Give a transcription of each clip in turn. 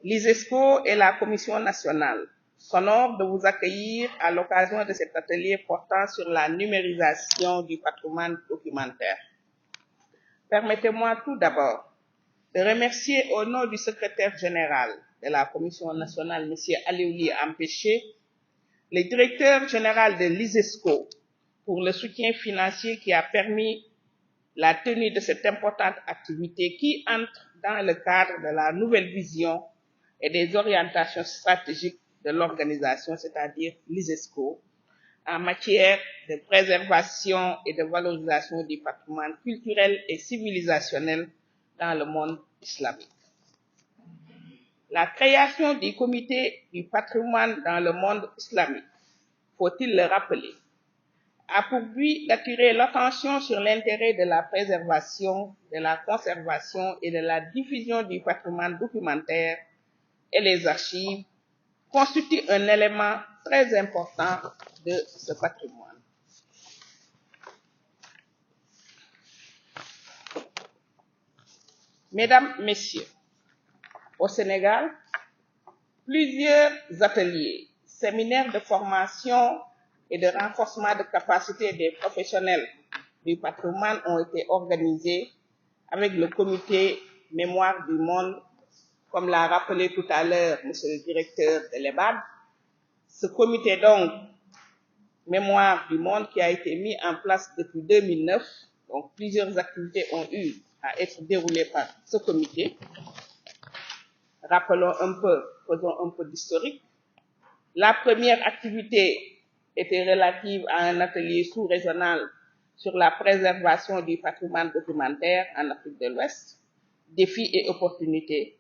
L'ISESCO et la Commission nationale s'honorent de vous accueillir à l'occasion de cet atelier portant sur la numérisation du patrimoine documentaire. Permettez-moi tout d'abord de remercier au nom du secrétaire général de la Commission nationale, M. Aliouli Ampéché, le directeur général de l'ISESCO pour le soutien financier qui a permis la tenue de cette importante activité qui entre dans le cadre de la nouvelle vision et des orientations stratégiques de l'organisation, c'est-à-dire l'ISESCO, en matière de préservation et de valorisation du patrimoine culturel et civilisationnel dans le monde islamique. La création du comité du patrimoine dans le monde islamique, faut-il le rappeler, a pour but d'attirer l'attention sur l'intérêt de la préservation, de la conservation et de la diffusion du patrimoine documentaire et les archives constituent un élément très important de ce patrimoine. Mesdames, Messieurs, au Sénégal, plusieurs ateliers, séminaires de formation et de renforcement de capacité des professionnels du patrimoine ont été organisés avec le comité Mémoire du Monde, comme l'a rappelé tout à l'heure monsieur le directeur de l'EBAD. Ce comité donc Mémoire du Monde qui a été mis en place depuis 2009, donc plusieurs activités ont eu à être déroulées par ce comité. Rappelons un peu, faisons un peu d'historique. La première activité était relative à un atelier sous-régional sur la préservation du patrimoine documentaire en Afrique de l'Ouest, défis et opportunités.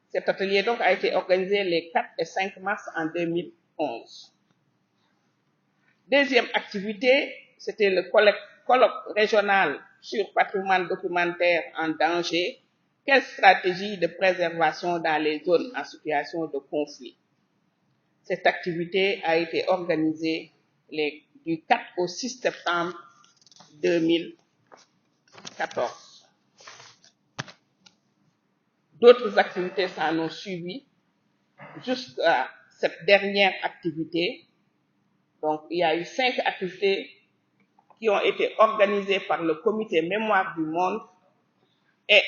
Cet atelier donc a été organisé les 4 et 5 mars en 2011. Deuxième activité, c'était le colloque régional sur patrimoine documentaire en danger. Quelle stratégie de préservation dans les zones en situation de conflit? Cette activité a été organisée du 4 au 6 septembre 2014. D'autres activités s'en ont suivi jusqu'à cette dernière activité. Donc, il y a eu 5 activités qui ont été organisées par le comité Mémoire du Monde et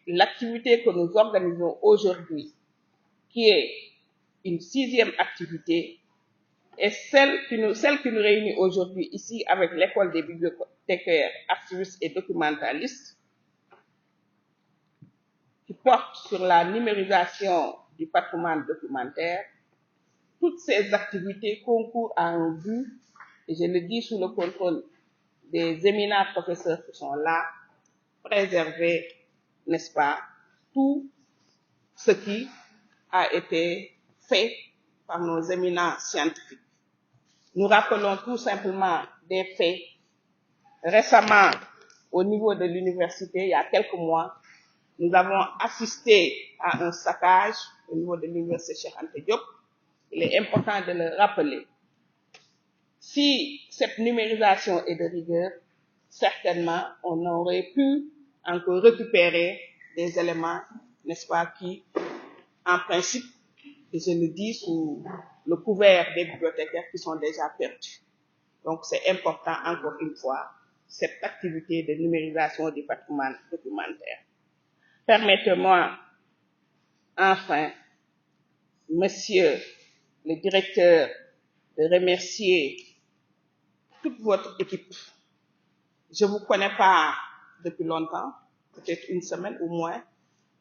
l'activité que nous organisons aujourd'hui, qui est une 6e activité, est celle qui nous réunit aujourd'hui ici avec l'école des bibliothécaires, archivistes et documentalistes, qui porte sur la numérisation du patrimoine documentaire. Toutes ces activités concourent à un but, et je le dis sous le contrôle des éminents professeurs qui sont là, préserver, n'est-ce pas, tout ce qui a été fait par nos éminents scientifiques. Nous rappelons tout simplement des faits. Récemment, au niveau de l'université, il y a quelques mois, nous avons assisté à un saccage au niveau de l'université Cheikh Anta Diop. Il est important de le rappeler. Si cette numérisation est de rigueur, certainement, on aurait pu encore récupérer des éléments, n'est-ce pas, qui, en principe, et je le dis sous le couvert des bibliothécaires qui sont déjà perdus. Donc, c'est important, encore une fois, cette activité de numérisation du patrimoine documentaire. Permettez-moi, enfin, monsieur le directeur, de remercier toute votre équipe. Je ne vous connais pas depuis longtemps, peut-être une semaine ou moins,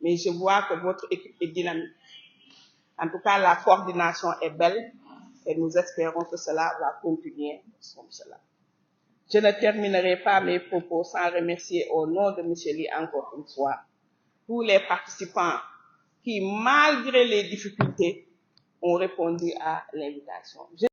mais je vois que votre équipe est dynamique. En tout cas, la coordination est belle et nous espérons que cela va continuer comme cela. Je ne terminerai pas mes propos sans remercier au nom de M. Ly encore une fois tous les participants qui, malgré les difficultés, ont répondu à l'invitation.